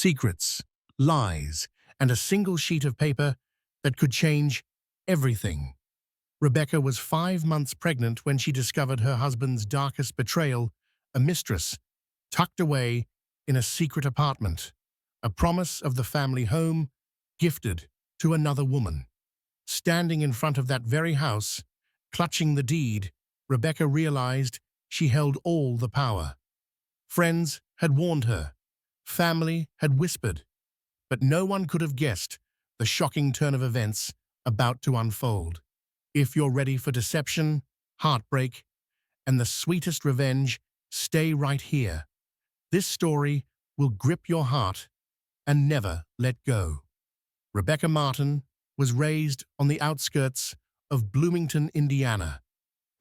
secrets, lies, and a single sheet of paper that could change everything. Rebecca was 5 months pregnant when she discovered her husband's darkest betrayal, a mistress, tucked away in a secret apartment, a promise of the family home gifted to another woman. Standing in front of that very house, clutching the deed, Rebecca realized she held all the power. Friends had warned her, family had whispered, but no one could have guessed the shocking turn of events about to unfold. If you're ready for deception, heartbreak, and the sweetest revenge, stay right here. This story will grip your heart and never let go. Rebecca Martin was raised on the outskirts of Bloomington, Indiana,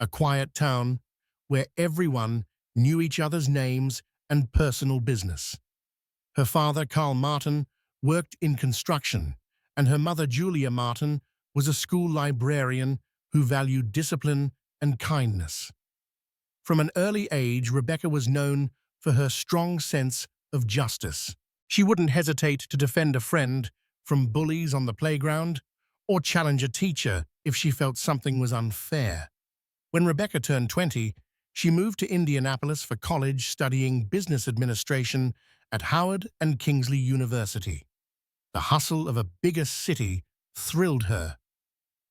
a quiet town where everyone knew each other's names and personal business. Her father, Carl Martin, worked in construction, and her mother, Julia Martin, was a school librarian who valued discipline and kindness. From an early age, Rebecca was known for her strong sense of justice. She wouldn't hesitate to defend a friend from bullies on the playground or challenge a teacher if she felt something was unfair. When Rebecca turned 20, she moved to Indianapolis for college, studying business administration at Howard and Kingsley University. The hustle of a bigger city thrilled her.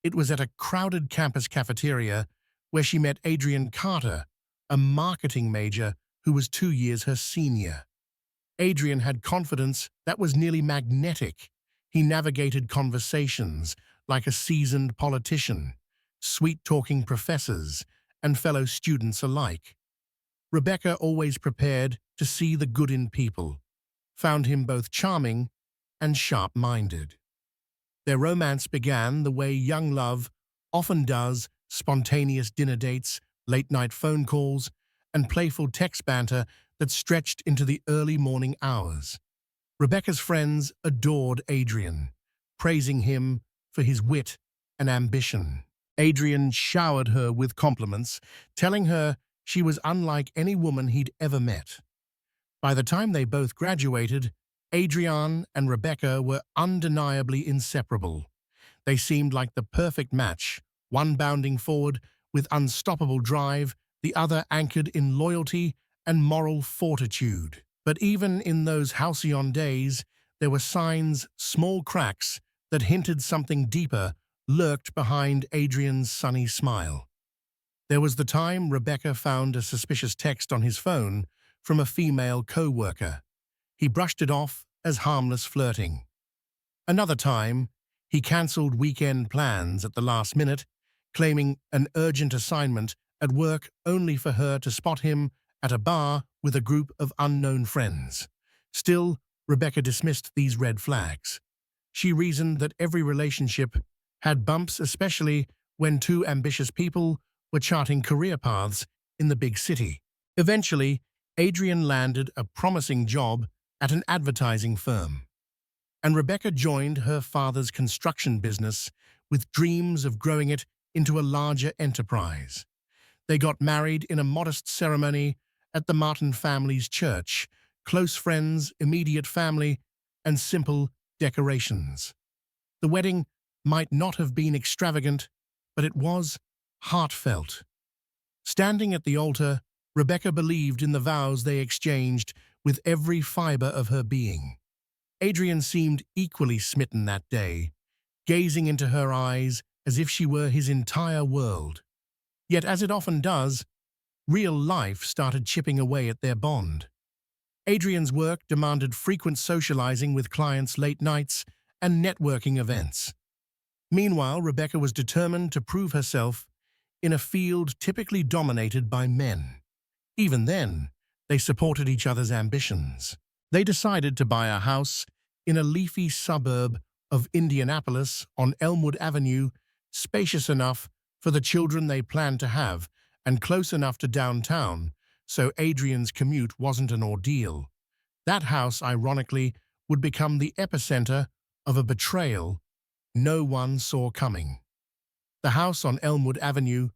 It was at a crowded campus cafeteria where she met Adrian Carter, a marketing major who was 2 years her senior. Adrian had confidence that was nearly magnetic. He navigated conversations like a seasoned politician, sweet-talking professors, and fellow students alike. Rebecca, always prepared to see the good in people, found him both charming and sharp-minded. Their romance began the way young love often does: spontaneous dinner dates, late-night phone calls, and playful text banter that stretched into the early morning hours. Rebecca's friends adored Adrian, praising him for his wit and ambition. Adrian showered her with compliments, telling her she was unlike any woman he'd ever met. By the time they both graduated, Adrian and Rebecca were undeniably inseparable. They seemed like the perfect match, one bounding forward with unstoppable drive, the other anchored in loyalty and moral fortitude. But even in those halcyon days, there were signs, small cracks, that hinted something deeper lurked behind Adrian's sunny smile. There was the time Rebecca found a suspicious text on his phone from a female co-worker. He brushed it off as harmless flirting. Another time, he cancelled weekend plans at the last minute, claiming an urgent assignment at work only for her to spot him at a bar with a group of unknown friends. Still, Rebecca dismissed these red flags. She reasoned that every relationship had bumps, especially when two ambitious people were charting career paths in the big city. Eventually, Adrian landed a promising job at an advertising firm, and Rebecca joined her father's construction business with dreams of growing it into a larger enterprise. They got married in a modest ceremony at the Martin family's church, close friends, immediate family, and simple decorations. The wedding might not have been extravagant, but it was heartfelt. Standing at the altar, Rebecca believed in the vows they exchanged with every fiber of her being. Adrian seemed equally smitten that day, gazing into her eyes as if she were his entire world. Yet, as it often does, real life started chipping away at their bond. Adrian's work demanded frequent socializing with clients, late nights, and networking events. Meanwhile, Rebecca was determined to prove herself in a field typically dominated by men. Even then, they supported each other's ambitions. They decided to buy a house in a leafy suburb of Indianapolis on Elmwood Avenue, spacious enough for the children they planned to have and close enough to downtown so Adrian's commute wasn't an ordeal. That house, ironically, would become the epicenter of a betrayal no one saw coming. The house on Elmwood Avenue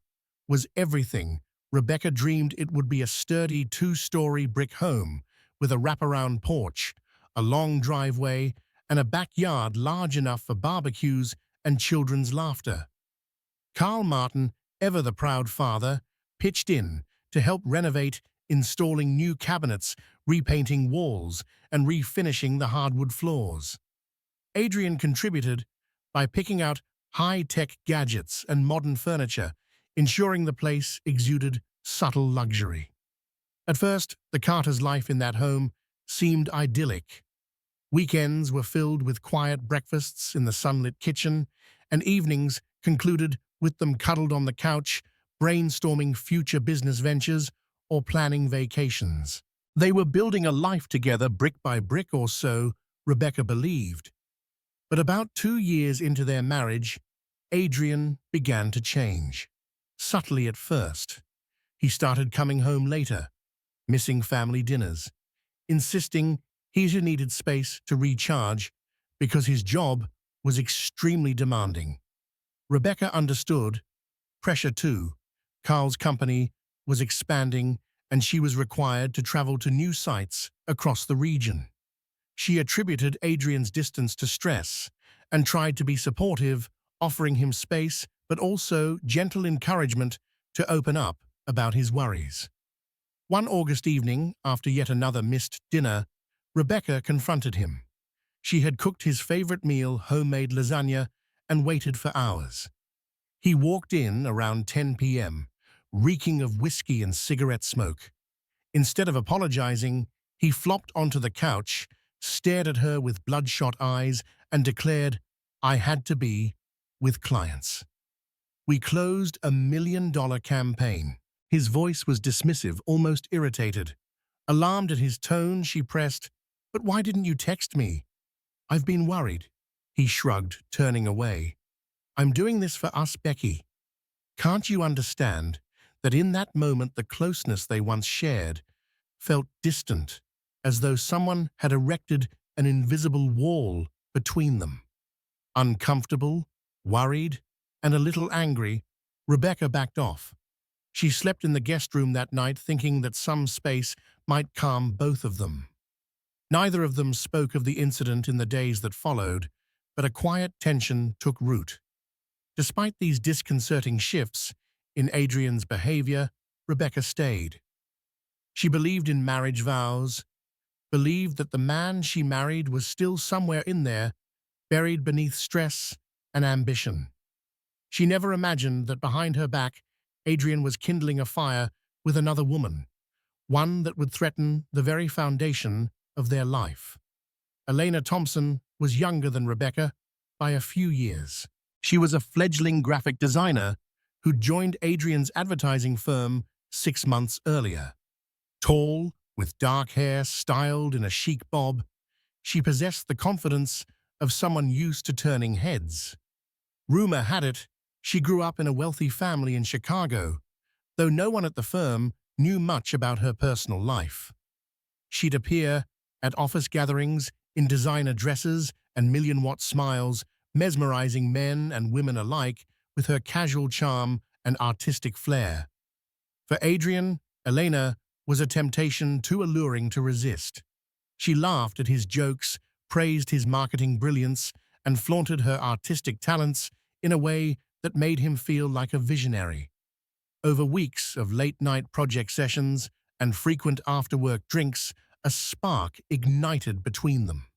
was everything Rebecca dreamed it would be: a sturdy 2-story brick home with a wraparound porch, a long driveway, and a backyard large enough for barbecues and children's laughter. Carl Martin, ever the proud father, pitched in to help renovate, installing new cabinets, repainting walls, and refinishing the hardwood floors. Adrian contributed by picking out high-tech gadgets and modern furniture, ensuring the place exuded subtle luxury. At first, the Carters' life in that home seemed idyllic. Weekends were filled with quiet breakfasts in the sunlit kitchen, and evenings concluded with them cuddled on the couch, brainstorming future business ventures or planning vacations. They were building a life together brick by brick, or so Rebecca believed. But about 2 years into their marriage, Adrian began to change. Subtly at first. He started coming home later, missing family dinners, insisting he needed space to recharge because his job was extremely demanding. Rebecca understood. Pressure too. Carl's company was expanding and she was required to travel to new sites across the region. She attributed Adrian's distance to stress and tried to be supportive, offering him space but also gentle encouragement to open up about his worries. One August evening, after yet another missed dinner, Rebecca confronted him. She had cooked his favorite meal, homemade lasagna, and waited for hours. He walked in around 10 p.m., reeking of whiskey and cigarette smoke. Instead of apologizing, he flopped onto the couch, stared at her with bloodshot eyes, and declared, "I had to be with clients. We closed a $1 million campaign." His voice was dismissive, almost irritated. Alarmed at his tone, she pressed, "But why didn't you text me?" "I've been worried." He shrugged, turning away. "I'm doing this for us, Becky. Can't you understand that in that moment the closeness they once shared felt distant, as though someone had erected an invisible wall between them?" Uncomfortable, worried, and a little angry, Rebecca backed off. She slept in the guest room that night, thinking that some space might calm both of them. Neither of them spoke of the incident in the days that followed, but a quiet tension took root. Despite these disconcerting shifts in Adrian's behavior, Rebecca stayed. She believed in marriage vows, believed that the man she married was still somewhere in there, buried beneath stress and ambition. She never imagined that behind her back, Adrian was kindling a fire with another woman, one that would threaten the very foundation of their life. Elena Thompson was younger than Rebecca by a few years. She was a fledgling graphic designer who joined Adrian's advertising firm 6 months earlier. Tall, with dark hair styled in a chic bob, she possessed the confidence of someone used to turning heads. Rumor had it she grew up in a wealthy family in Chicago, though no one at the firm knew much about her personal life. She'd appear at office gatherings in designer dresses and million-watt smiles, mesmerizing men and women alike with her casual charm and artistic flair. For Adrian, Elena was a temptation too alluring to resist. She laughed at his jokes, praised his marketing brilliance, and flaunted her artistic talents in a way that made him feel like a visionary. Over weeks of late-night project sessions and frequent after-work drinks, a spark ignited between them.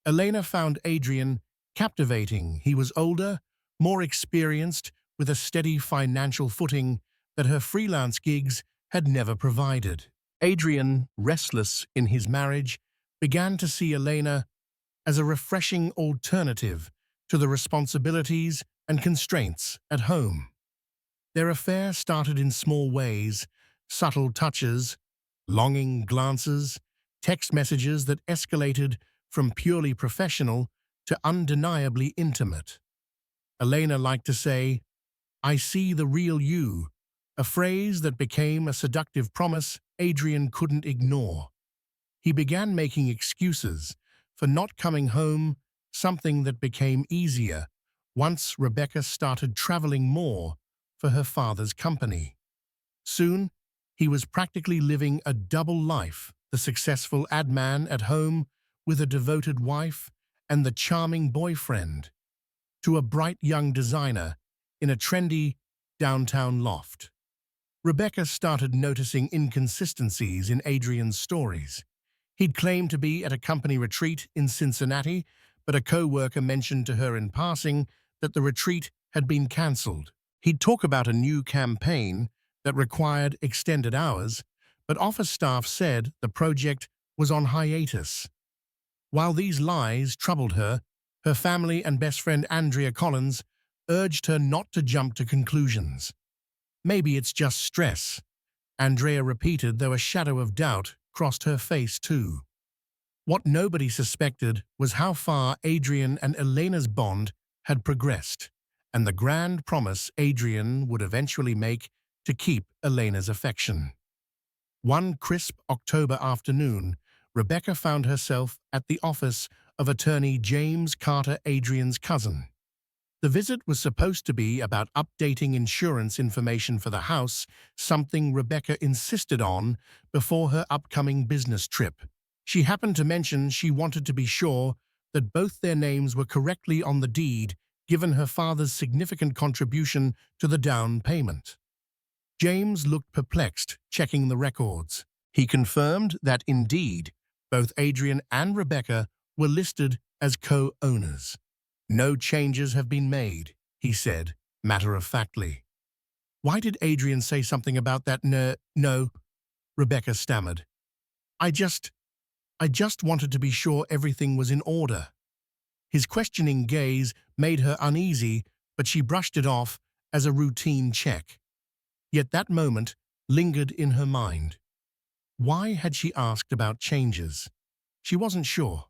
Elena found Adrian captivating. He was older, more experienced, with a steady financial footing that her freelance gigs had never provided. Adrian, restless in his marriage, began to see Elena as a refreshing alternative to the responsibilities and constraints at home. Their affair started in small ways, subtle touches, longing glances, text messages that escalated from purely professional to undeniably intimate. Elena liked to say, "I see the real you," a phrase that became a seductive promise Adrian couldn't ignore. He began making excuses for not coming home, something that became easier once Rebecca started traveling more for her father's company. Soon, he was practically living a double life, the successful ad man at home with a devoted wife and the charming boyfriend, to a bright young designer in a trendy downtown loft. Rebecca started noticing inconsistencies in Adrian's stories. He'd claimed to be at a company retreat in Cincinnati, but a co-worker mentioned to her in passing that the retreat had been cancelled. He'd talk about a new campaign that required extended hours, but office staff said the project was on hiatus. While these lies troubled her, her family and best friend Andrea Collins urged her not to jump to conclusions. "Maybe it's just stress," Andrea repeated, though a shadow of doubt crossed her face too. What nobody suspected was how far Adrian and Elena's bond had progressed, and the grand promise Adrian would eventually make to keep Elena's affection. One crisp October afternoon, Rebecca found herself at the office of attorney James Carter, Adrian's cousin. The visit was supposed to be about updating insurance information for the house, something Rebecca insisted on before her upcoming business trip. She happened to mention she wanted to be sure that both their names were correctly on the deed, given her father's significant contribution to the down payment. James looked perplexed, checking the records. He confirmed that indeed, both Adrian and Rebecca were listed as co-owners. "No changes have been made," he said, matter-of-factly. "Why did Adrian say something about that? No, Rebecca stammered. I just wanted to be sure everything was in order." His questioning gaze made her uneasy, but she brushed it off as a routine check. Yet that moment lingered in her mind. Why had she asked about changes? She wasn't sure.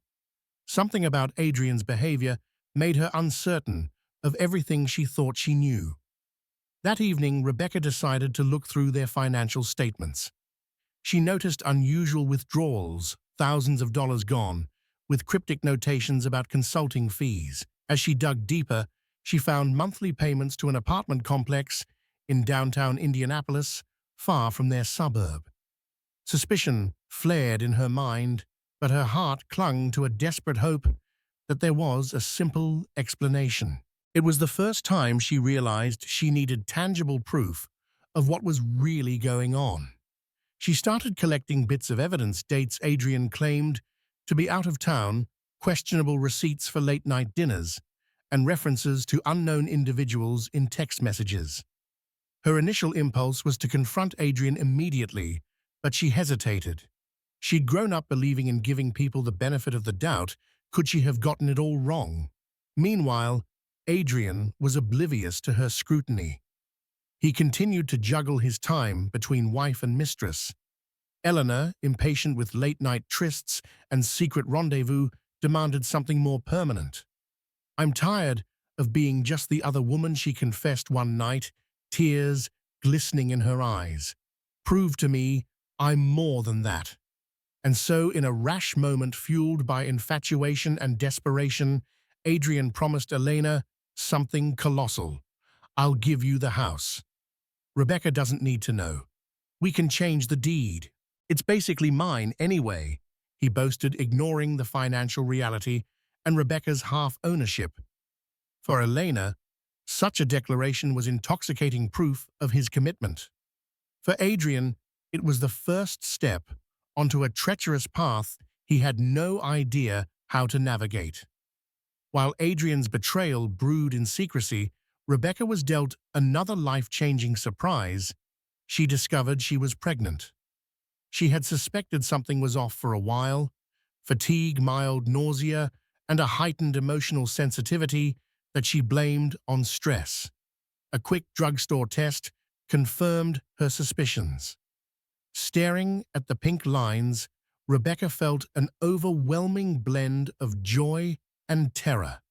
Something about Adrian's behavior made her uncertain of everything she thought she knew. That evening, Rebecca decided to look through their financial statements. She noticed unusual withdrawals, thousands of dollars gone, with cryptic notations about consulting fees. As she dug deeper, she found monthly payments to an apartment complex in downtown Indianapolis, far from their suburb. Suspicion flared in her mind, but her heart clung to a desperate hope that there was a simple explanation. It was the first time she realized she needed tangible proof of what was really going on. She started collecting bits of evidence: dates Adrian claimed to be out of town, questionable receipts for late-night dinners, and references to unknown individuals in text messages. Her initial impulse was to confront Adrian immediately, but she hesitated. She'd grown up believing in giving people the benefit of the doubt. Could she have gotten it all wrong? Meanwhile, Adrian was oblivious to her scrutiny. He continued to juggle his time between wife and mistress. Eleanor, impatient with late-night trysts and secret rendezvous, demanded something more permanent. "I'm tired of being just the other woman," she confessed one night, tears glistening in her eyes. "Prove to me I'm more than that." And so, in a rash moment fueled by infatuation and desperation, Adrian promised Elena something colossal. "I'll give you the house. Rebecca doesn't need to know. We can change the deed. It's basically mine anyway," he boasted, ignoring the financial reality and Rebecca's half-ownership. For Elena, such a declaration was intoxicating proof of his commitment. For Adrian, it was the first step onto a treacherous path he had no idea how to navigate. While Adrian's betrayal brewed in secrecy, Rebecca was dealt another life-changing surprise. She discovered she was pregnant. She had suspected something was off for a while: fatigue, mild nausea, and a heightened emotional sensitivity that she blamed on stress. A quick drugstore test confirmed her suspicions. Staring at the pink lines, Rebecca felt an overwhelming blend of joy and terror.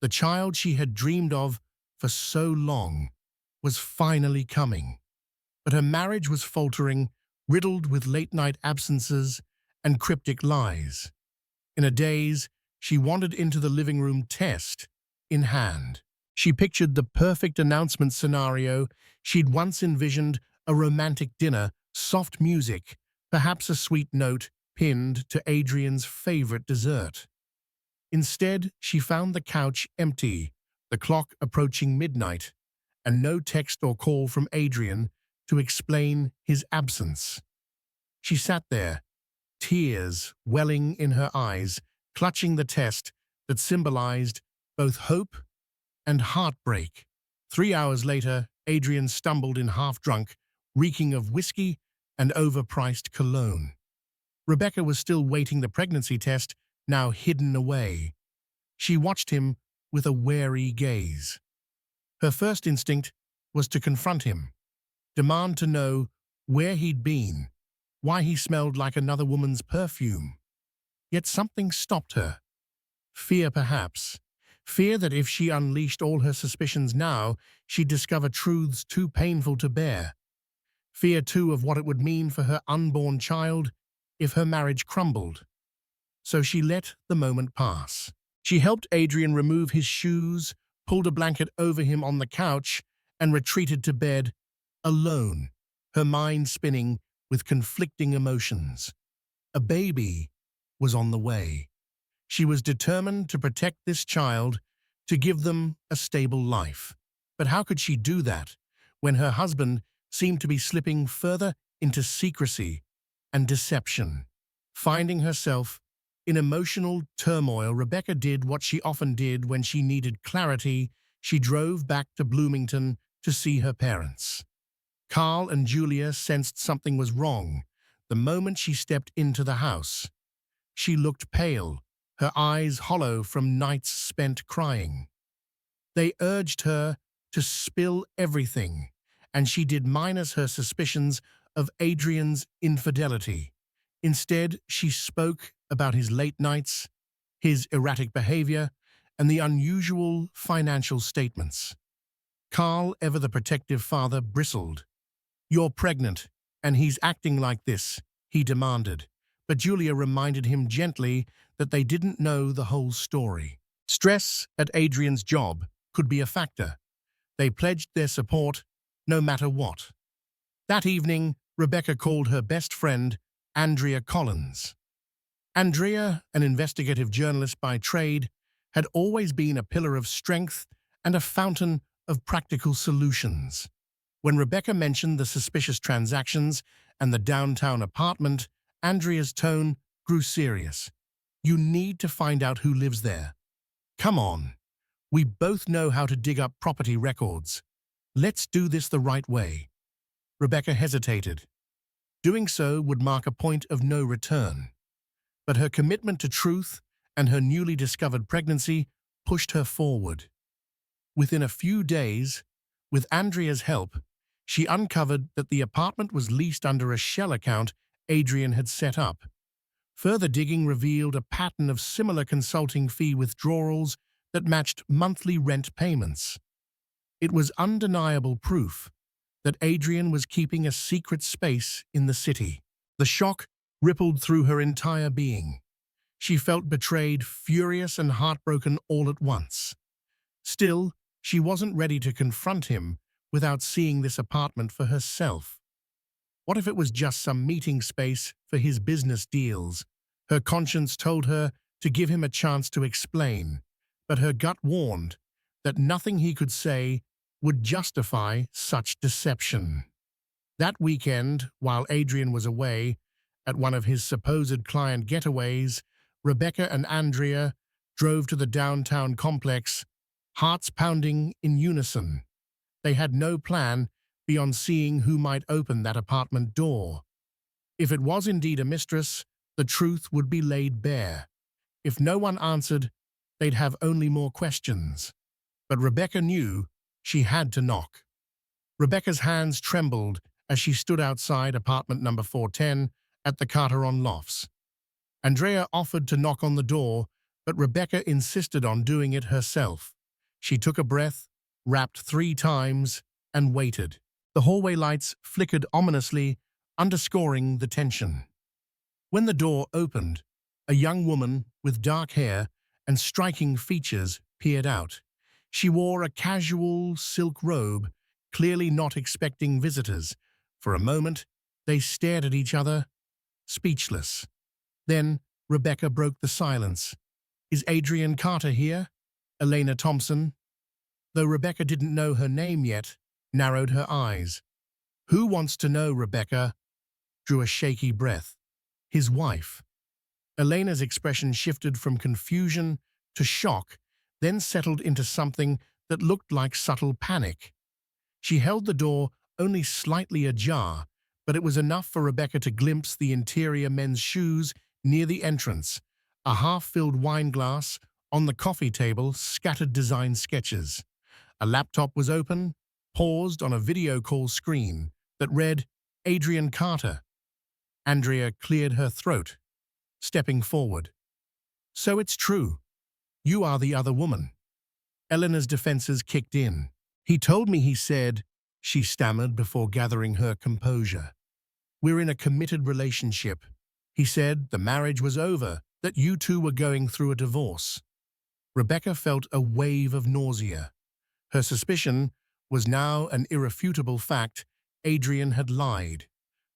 The child she had dreamed of for so long was finally coming. But her marriage was faltering, riddled with late-night absences and cryptic lies. In a daze, she wandered into the living room, test in hand. She pictured the perfect announcement scenario. She'd once envisioned: a romantic dinner, soft music, perhaps a sweet note pinned to Adrian's favorite dessert. Instead, she found the couch empty, the clock approaching midnight, and no text or call from Adrian to explain his absence. She sat there, tears welling in her eyes, clutching the test that symbolized both hope and heartbreak. 3 hours later, Adrian stumbled in half-drunk, reeking of whiskey and overpriced cologne. Rebecca was still waiting the pregnancy test, now hidden away. She watched him with a wary gaze. Her first instinct was to confront him, demand to know where he'd been, why he smelled like another woman's perfume. Yet something stopped her. Fear, perhaps. Fear that if she unleashed all her suspicions now, she'd discover truths too painful to bear. Fear, too, of what it would mean for her unborn child if her marriage crumbled. So she let the moment pass. She helped Adrian remove his shoes, pulled a blanket over him on the couch, and retreated to bed, alone, her mind spinning with conflicting emotions. A baby was on the way. She was determined to protect this child, to give them a stable life. But how could she do that when her husband seemed to be slipping further into secrecy and deception? Finding herself in emotional turmoil, Rebecca did what she often did when she needed clarity. She drove back to Bloomington to see her parents. Carl and Julia sensed something was wrong the moment she stepped into the house. She looked pale, her eyes hollow from nights spent crying. They urged her to spill everything, and she did minus her suspicions of Adrian's infidelity. Instead, she spoke about his late nights, his erratic behavior, and the unusual financial statements. Carl, ever the protective father, bristled. "You're pregnant, and he's acting like this," he demanded. But Julia reminded him gently that they didn't know the whole story. Stress at Adrian's job could be a factor. They pledged their support no matter what. That evening, Rebecca called her best friend, Andrea Collins. Andrea, an investigative journalist by trade, had always been a pillar of strength and a fountain of practical solutions. When Rebecca mentioned the suspicious transactions and the downtown apartment, Andrea's tone grew serious. "You need to find out who lives there. Come on. We both know how to dig up property records. Let's do this the right way." Rebecca hesitated. Doing so would mark a point of no return. But her commitment to truth and her newly discovered pregnancy pushed her forward. Within a few days, with Andrea's help, she uncovered that the apartment was leased under a shell account Adrian had set up. Further digging revealed a pattern of similar consulting fee withdrawals that matched monthly rent payments. It was undeniable proof that Adrian was keeping a secret space in the city. The shock rippled through her entire being. She felt betrayed, furious, and heartbroken all at once. Still, she wasn't ready to confront him without seeing this apartment for herself. What if it was just some meeting space for his business deals? Her conscience told her to give him a chance to explain, but her gut warned that nothing he could say would justify such deception. That weekend, while Adrian was away at one of his supposed client getaways, Rebecca and Andrea drove to the downtown complex, hearts pounding in unison. They had no plan beyond seeing who might open that apartment door. If it was indeed a mistress, the truth would be laid bare. If no one answered, they'd have only more questions. But Rebecca knew she had to knock. Rebecca's hands trembled as she stood outside apartment number 410 at the Carteron Lofts. Andrea offered to knock on the door, but Rebecca insisted on doing it herself. She took a breath, rapped 3 times, and waited. The hallway lights flickered ominously, underscoring the tension. When the door opened, a young woman with dark hair and striking features peered out. She wore a casual silk robe, clearly not expecting visitors. For a moment, they stared at each other, speechless. Then Rebecca broke the silence. "Is Adrian Carter here?" Elena Thompson. Though Rebecca didn't know her name yet, narrowed her eyes. "Who wants to know, Rebecca?" Drew a shaky breath. "His wife." Elena's expression shifted from confusion to shock, then settled into something that looked like subtle panic. She held the door only slightly ajar, but it was enough for Rebecca to glimpse the interior men's shoes near the entrance, a half-filled wine glass, on the coffee table scattered design sketches. A laptop was open, paused on a video call screen that read, "Adrian Carter." Andrea cleared her throat, stepping forward. "So it's true. You are the other woman." Eleanor's defenses kicked in. "He told me," he said, she stammered before gathering her composure. "We're in a committed relationship. He said the marriage was over, that you two were going through a divorce." Rebecca felt a wave of nausea. Her suspicion was now an irrefutable fact. Adrian had lied.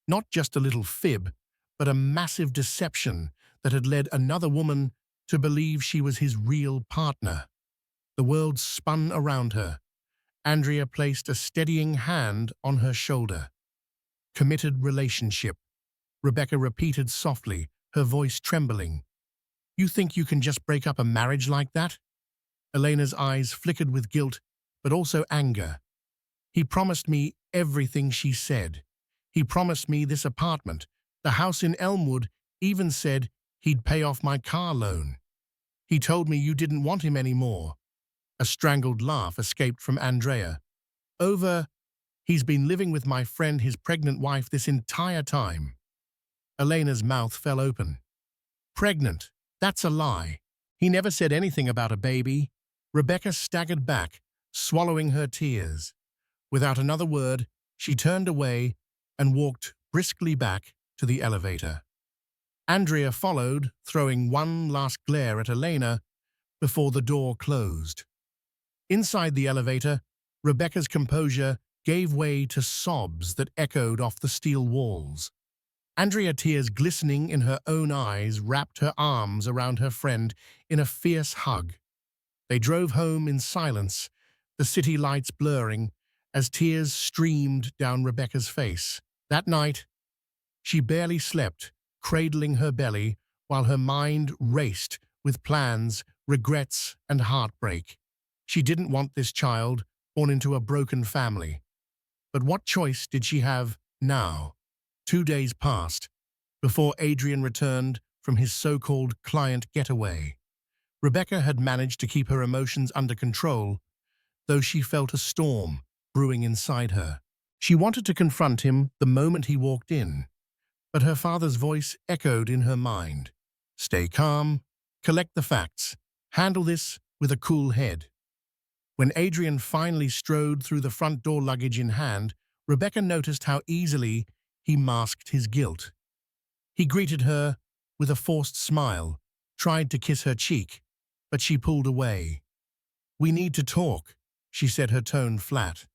Not just a little fib, but a massive deception that had led another woman to believe she was his real partner. The world spun around her. Andrea placed a steadying hand on her shoulder. "Committed relationship," Rebecca repeated softly, her voice trembling. "You think you can just break up a marriage like that?" Elena's eyes flickered with guilt, but also anger. "He promised me everything," she said. "He promised me this apartment, the house in Elmwood, even said he'd pay off my car loan. He told me you didn't want him anymore." A strangled laugh escaped from Andrea. "He's been living with my friend, his pregnant wife, this entire time." Elena's mouth fell open. "Pregnant? That's a lie. He never said anything about a baby." Rebecca staggered back, swallowing her tears. Without another word, she turned away and walked briskly back to the elevator. Andrea followed, throwing one last glare at Elena before the door closed. Inside the elevator, Rebecca's composure gave way to sobs that echoed off the steel walls. Andrea, tears glistening in her own eyes, wrapped her arms around her friend in a fierce hug. They drove home in silence, the city lights blurring, as tears streamed down Rebecca's face. That night, she barely slept, cradling her belly while her mind raced with plans, regrets, and heartbreak. She didn't want this child, born into a broken family. But what choice did she have now? 2 days passed before Adrian returned from his so-called client getaway. Rebecca had managed to keep her emotions under control, though she felt a storm brewing inside her. She wanted to confront him the moment he walked in, but her father's voice echoed in her mind. "Stay calm, collect the facts, handle this with a cool head." When Adrian finally strode through the front door, luggage in hand, Rebecca noticed how easily he masked his guilt. He greeted her with a forced smile, tried to kiss her cheek, but she pulled away. "We need to talk," she said, her tone flat.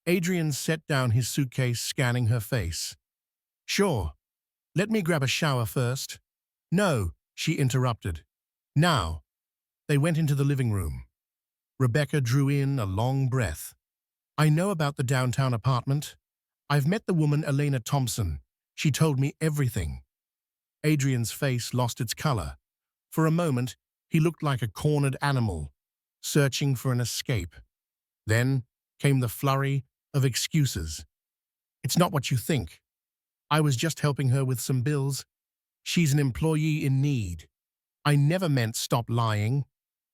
Adrian set down his suitcase, scanning her face. "Sure. Let me grab a shower first." "No," she interrupted. "Now." They went into the living room. Rebecca drew in a long breath. "I know about the downtown apartment. I've met the woman, Elena Thompson. She told me everything." Adrian's face lost its color. For a moment, he looked like a cornered animal, searching for an escape. Then came the flurry of excuses. "It's not what you think. I was just helping her with some bills. She's an employee in need." "I never meant stop lying,"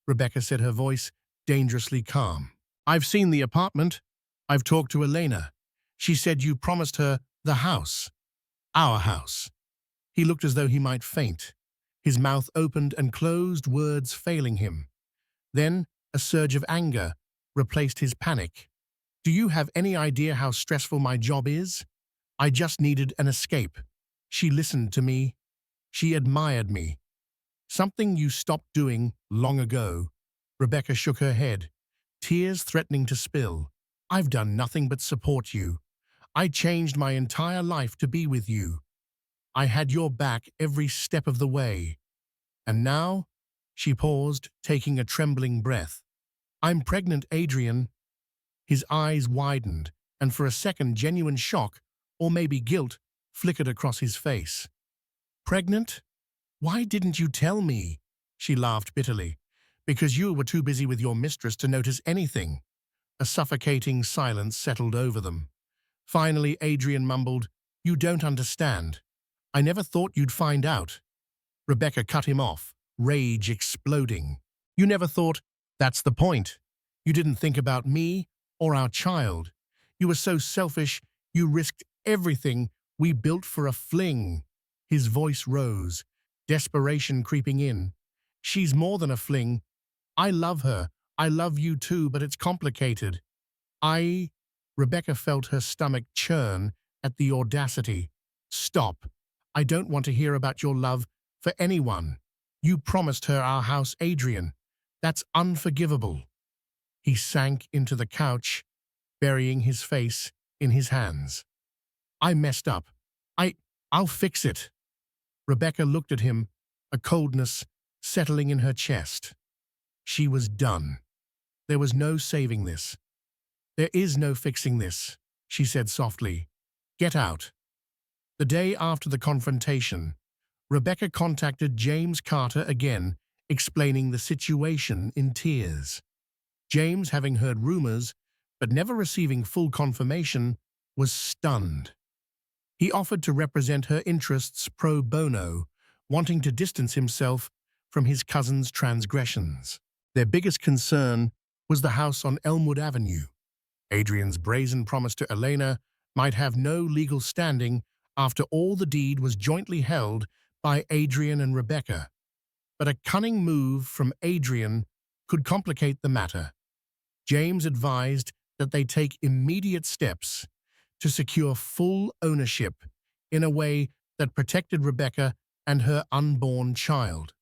Rebecca said, her voice dangerously calm. "I've seen the apartment. I've talked to Elena. She said you promised her the house. Our house." He looked as though he might faint. His mouth opened and closed, words failing him. Then a surge of anger replaced his panic. "Do you have any idea how stressful my job is? I just needed an escape. She listened to me. She admired me. Something you stopped doing long ago." Rebecca shook her head, tears threatening to spill. "I've done nothing but support you. I changed my entire life to be with you." I had your back every step of the way. And now, she paused, taking a trembling breath. I'm pregnant, Adrian. His eyes widened, and for a second genuine shock, or maybe guilt, flickered across his face. Pregnant? Why didn't you tell me? She laughed bitterly. Because you were too busy with your mistress to notice anything. A suffocating silence settled over them. Finally, Adrian mumbled, You don't understand. I never thought you'd find out. Rebecca cut him off, rage exploding. You never thought, that's the point. You didn't think about me or our child. You were so selfish, you risked everything we built for a fling. His voice rose, desperation creeping in. She's more than a fling. I love her. I love you too, but it's complicated. Rebecca felt her stomach churn at the audacity. Stop. I don't want to hear about your love for anyone. You promised her our house, Adrian. That's unforgivable. He sank into the couch, burying his face in his hands. I messed up. I'll fix it. Rebecca looked at him, a coldness settling in her chest. She was done. There was no saving this. There is no fixing this, she said softly. Get out. The day after the confrontation, Rebecca contacted James Carter again, explaining the situation in tears. James, having heard rumors, but never receiving full confirmation, was stunned. He offered to represent her interests pro bono, wanting to distance himself from his cousin's transgressions. Their biggest concern was the house on Elmwood Avenue. Adrian's brazen promise to Elena might have no legal standing after all the deed was jointly held by Adrian and Rebecca. But a cunning move from Adrian could complicate the matter. James advised that they take immediate steps to secure full ownership in a way that protected Rebecca and her unborn child.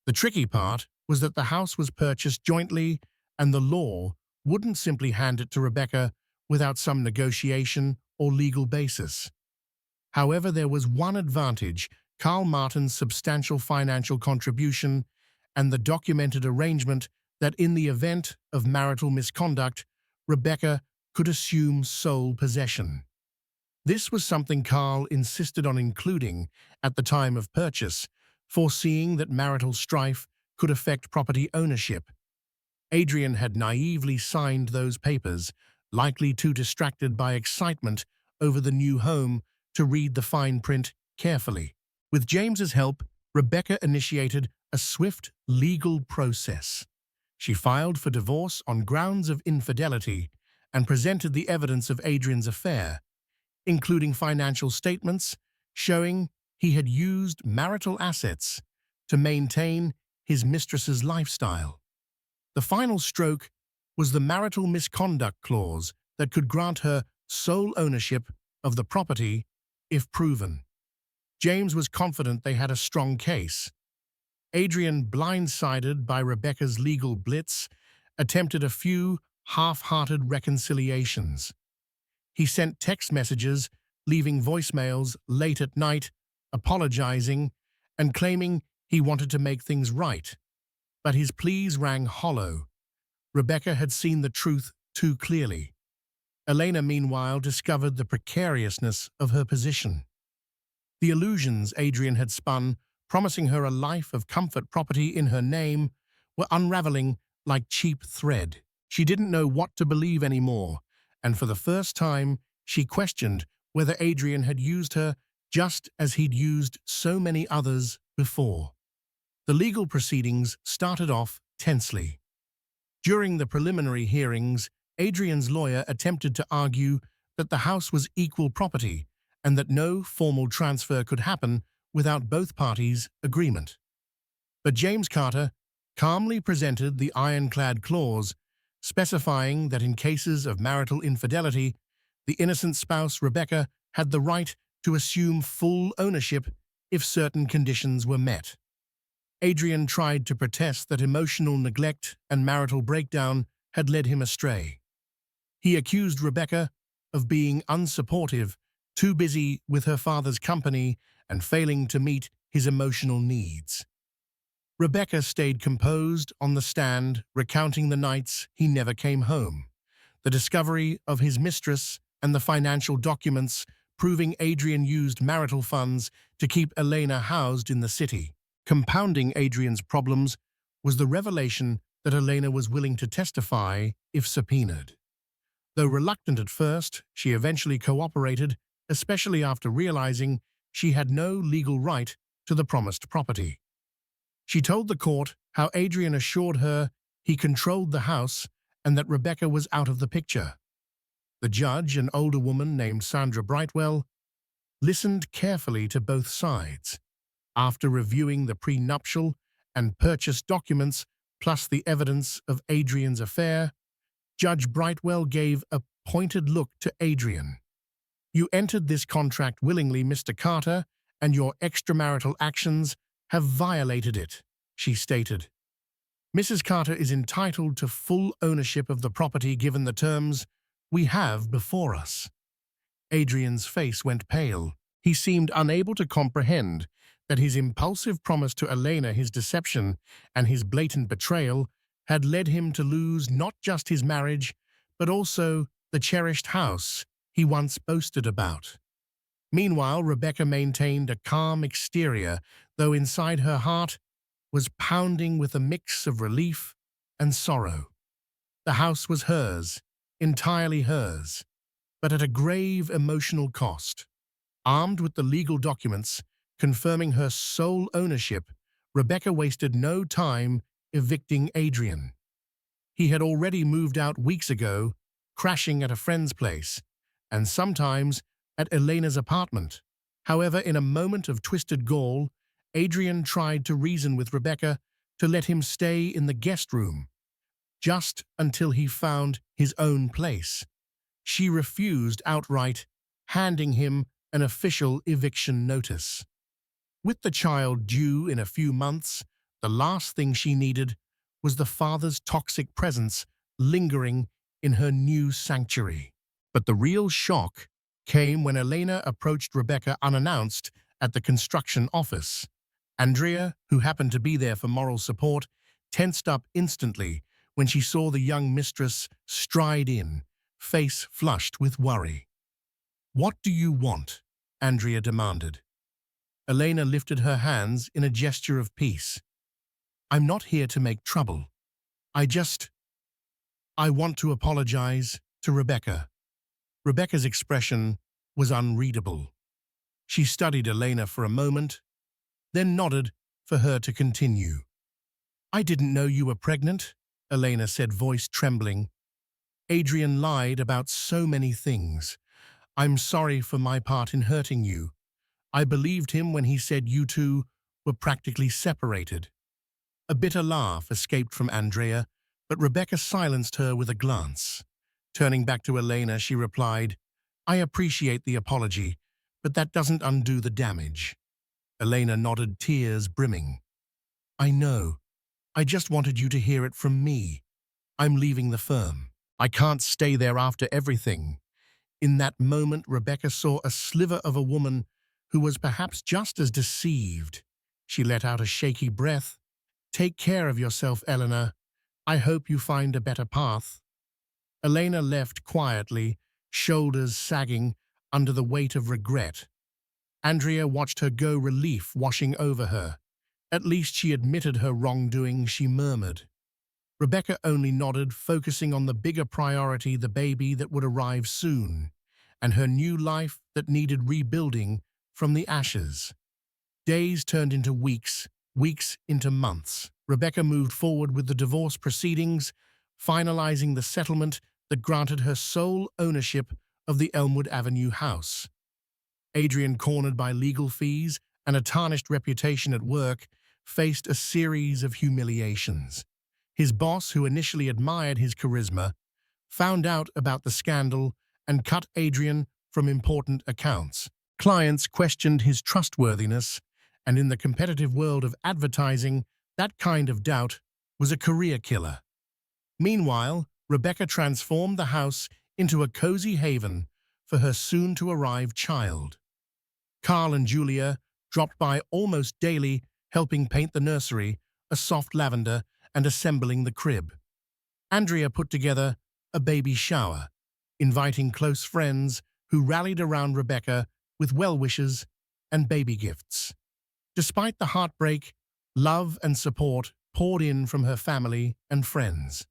The tricky part was that the house was purchased jointly and the law wouldn't simply hand it to Rebecca without some negotiation or legal basis. However, there was one advantage: Carl Martin's substantial financial contribution and the documented arrangement that in the event of marital misconduct, Rebecca could assume sole possession. This was something Carl insisted on including at the time of purchase, foreseeing that marital strife could affect property ownership. Adrian had naively signed those papers, likely too distracted by excitement over the new home to read the fine print carefully. With James's help, Rebecca initiated a swift legal process. She filed for divorce on grounds of infidelity and presented the evidence of Adrian's affair, including financial statements showing he had used marital assets to maintain his mistress's lifestyle. The final stroke was the marital misconduct clause that could grant her sole ownership of the property if proven. James was confident they had a strong case. Adrian, blindsided by Rebecca's legal blitz, attempted a few half-hearted reconciliations. He sent text messages, leaving voicemails late at night, apologizing and claiming he wanted to make things right. But his pleas rang hollow. Rebecca had seen the truth too clearly. Elena, meanwhile, discovered the precariousness of her position. The illusions Adrian had spun, promising her a life of comfort property in her name, were unraveling like cheap thread. She didn't know what to believe anymore, and for the first time, she questioned whether Adrian had used her just as he'd used so many others before. The legal proceedings started off tensely. During the preliminary hearings, Adrian's lawyer attempted to argue that the house was equal property and that no formal transfer could happen without both parties' agreement. But James Carter calmly presented the ironclad clause, specifying that in cases of marital infidelity, the innocent spouse, Rebecca, had the right to assume full ownership if certain conditions were met. Adrian tried to protest that emotional neglect and marital breakdown had led him astray. He accused Rebecca of being unsupportive, too busy with her father's company, and failing to meet his emotional needs. Rebecca stayed composed on the stand, recounting the nights he never came home, the discovery of his mistress, and the financial documents proving Adrian used marital funds to keep Elena housed in the city. Compounding Adrian's problems was the revelation that Elena was willing to testify if subpoenaed. Though reluctant at first, she eventually cooperated, especially after realizing she had no legal right to the promised property. She told the court how Adrian assured her he controlled the house and that Rebecca was out of the picture. The judge, an older woman named Sandra Brightwell, listened carefully to both sides. After reviewing the prenuptial and purchase documents plus the evidence of Adrian's affair, Judge Brightwell gave a pointed look to Adrian. "You entered this contract willingly, Mr. Carter, and your extramarital actions have violated it," she stated. "Mrs. Carter is entitled to full ownership of the property given the terms we have before us." Adrian's face went pale. He seemed unable to comprehend that his impulsive promise to Elena, his deception, and his blatant betrayal had led him to lose not just his marriage, but also the cherished house he once boasted about. Meanwhile, Rebecca maintained a calm exterior, though inside her heart was pounding with a mix of relief and sorrow. The house was hers, entirely hers, but at a grave emotional cost. Armed with the legal documents confirming her sole ownership, Rebecca wasted no time evicting Adrian. He had already moved out weeks ago, crashing at a friend's place, and sometimes at Elena's apartment. However, in a moment of twisted gall, Adrian tried to reason with Rebecca to let him stay in the guest room, just until he found his own place. She refused outright, handing him an official eviction notice. With the child due in a few months, the last thing she needed was the father's toxic presence lingering in her new sanctuary. But the real shock came when Elena approached Rebecca unannounced at the construction office. Andrea, who happened to be there for moral support, tensed up instantly when she saw the young mistress stride in, face flushed with worry. "What do you want?" Andrea demanded. Elena lifted her hands in a gesture of peace. "I'm not here to make trouble. I want to apologize to Rebecca." Rebecca's expression was unreadable. She studied Elena for a moment, then nodded for her to continue. "I didn't know you were pregnant," Elena said, voice trembling. "Adrian lied about so many things. I'm sorry for my part in hurting you. I believed him when he said you two were practically separated." A bitter laugh escaped from Andrea, but Rebecca silenced her with a glance. Turning back to Elena, she replied, "I appreciate the apology, but that doesn't undo the damage." Elena nodded, tears brimming. "I know. I just wanted you to hear it from me. I'm leaving the firm. I can't stay there after everything." In that moment, Rebecca saw a sliver of a woman who was perhaps just as deceived. She let out a shaky breath. "Take care of yourself, Eleanor. I hope you find a better path." Elena left quietly, shoulders sagging under the weight of regret. Andrea watched her go, relief washing over her. "At least she admitted her wrongdoing," she murmured. Rebecca only nodded, focusing on the bigger priority, the baby that would arrive soon, and her new life that needed rebuilding from the ashes. Days turned into weeks, weeks into months. Rebecca moved forward with the divorce proceedings, finalizing the settlement that granted her sole ownership of the Elmwood Avenue house. Adrian, cornered by legal fees and a tarnished reputation at work, faced a series of humiliations. His boss, who initially admired his charisma, found out about the scandal and cut Adrian from important accounts. Clients questioned his trustworthiness, and in the competitive world of advertising, that kind of doubt was a career killer. Meanwhile, Rebecca transformed the house into a cozy haven for her soon-to-arrive child. Carl and Julia dropped by almost daily, helping paint the nursery, a soft lavender, and assembling the crib. Andrea put together a baby shower, inviting close friends who rallied around Rebecca with well wishes and baby gifts. Despite the heartbreak, love and support poured in from her family and friends.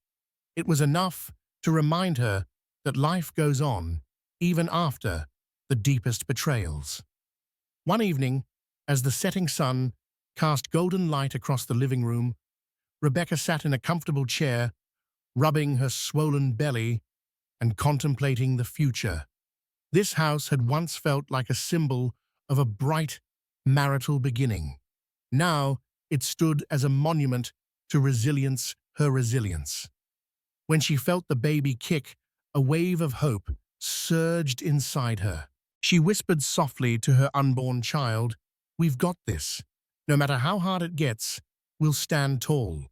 It was enough to remind her that life goes on even after the deepest betrayals. One evening, as the setting sun cast golden light across the living room, Rebecca sat in a comfortable chair, rubbing her swollen belly and contemplating the future. This house had once felt like a symbol of a bright marital beginning. Now it stood as a monument to her resilience. When she felt the baby kick, a wave of hope surged inside her. She whispered softly to her unborn child, "We've got this. No matter how hard it gets, we'll stand tall."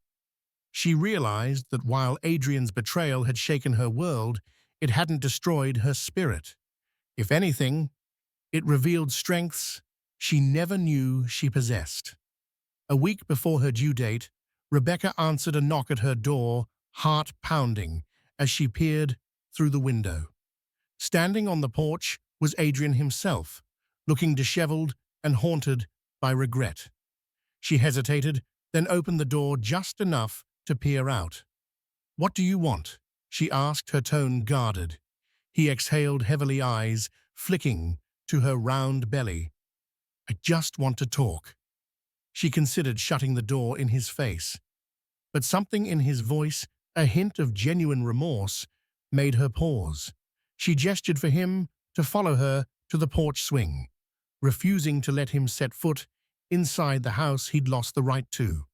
She realized that while Adrian's betrayal had shaken her world, it hadn't destroyed her spirit. If anything, it revealed strengths she never knew she possessed. A week before her due date, Rebecca answered a knock at her door, heart pounding, as she peered through the window. Standing on the porch was Adrian himself, looking disheveled and haunted by regret. She hesitated, then opened the door just enough to peer out. "What do you want?" she asked, her tone guarded. He exhaled, heavily, eyes flicking to her round belly. "I just want to talk." She considered shutting the door in his face, but something in his voice, a hint of genuine remorse, made her pause. She gestured for him to follow her to the porch swing, refusing to let him set foot inside the house he'd lost the right to.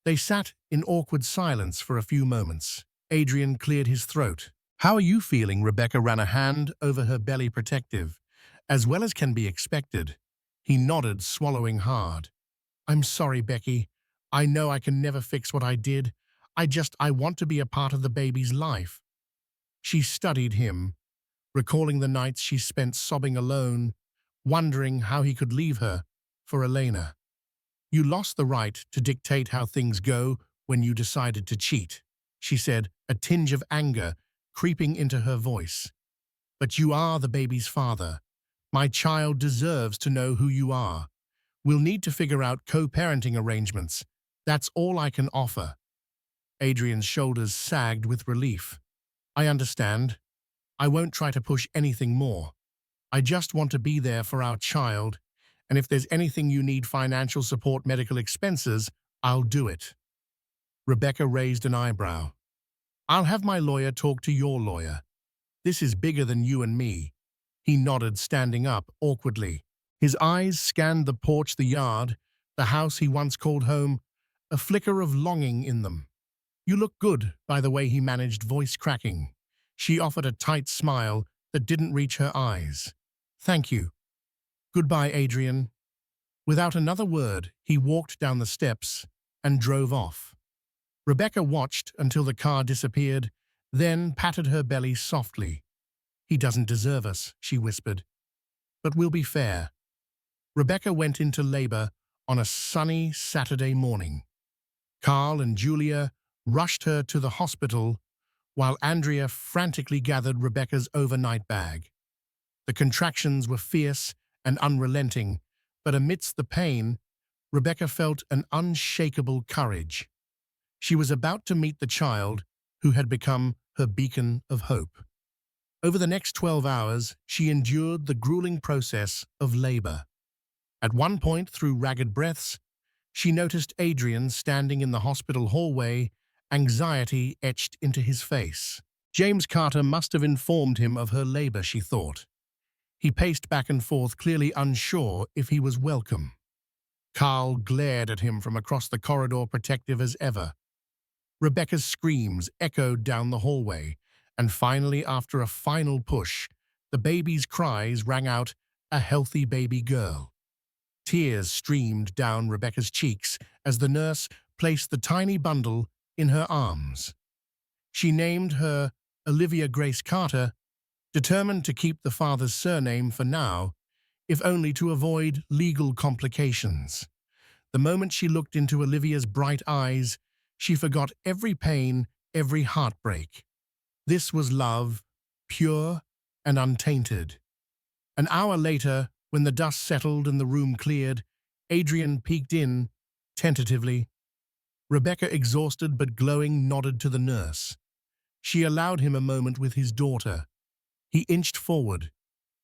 They sat in awkward silence for a few moments. Adrian cleared his throat. "How are you feeling?" Rebecca ran a hand over her belly, protective. "As well as can be expected." He nodded, swallowing hard. "I'm sorry, Becky. I know I can never fix what I did. I want to be a part of the baby's life." She studied him, recalling the nights she spent sobbing alone, wondering how he could leave her for Elena. "You lost the right to dictate how things go when you decided to cheat," she said, a tinge of anger creeping into her voice. "But you are the baby's father. My child deserves to know who you are. We'll need to figure out co-parenting arrangements. That's all I can offer." Adrian's shoulders sagged with relief. "I understand. I won't try to push anything more. I just want to be there for our child, and if there's anything you need, financial support, medical expenses, I'll do it." Rebecca raised an eyebrow. "I'll have my lawyer talk to your lawyer. This is bigger than you and me." He nodded, standing up awkwardly. His eyes scanned the porch, the yard, the house he once called home, a flicker of longing in them. "You look good," by the way, he managed, voice cracking. She offered a tight smile that didn't reach her eyes. "Thank you. Goodbye, Adrian." Without another word, he walked down the steps and drove off. Rebecca watched until the car disappeared, then patted her belly softly. "He doesn't deserve us," she whispered. "But we'll be fair." Rebecca went into labor on a sunny Saturday morning. Carl and Julia rushed her to the hospital, while Andrea frantically gathered Rebecca's overnight bag. The contractions were fierce and unrelenting, but amidst the pain, Rebecca felt an unshakable courage. She was about to meet the child who had become her beacon of hope. Over the next 12 hours, she endured the grueling process of labor. At one point, through ragged breaths, she noticed Adrian standing in the hospital hallway, anxiety etched into his face. James Carter must have informed him of her labor, she thought. He paced back and forth, clearly unsure if he was welcome. Carl glared at him from across the corridor, protective as ever. Rebecca's screams echoed down the hallway, and finally, after a final push, the baby's cries rang out, a healthy baby girl. Tears streamed down Rebecca's cheeks as the nurse placed the tiny bundle in her arms. She named her Olivia Grace Carter, determined to keep the father's surname for now, if only to avoid legal complications. The moment she looked into Olivia's bright eyes, she forgot every pain, every heartbreak. This was love, pure and untainted. An hour later, when the dust settled and the room cleared, Adrian peeked in, tentatively. Rebecca, exhausted but glowing, nodded to the nurse. She allowed him a moment with his daughter. He inched forward,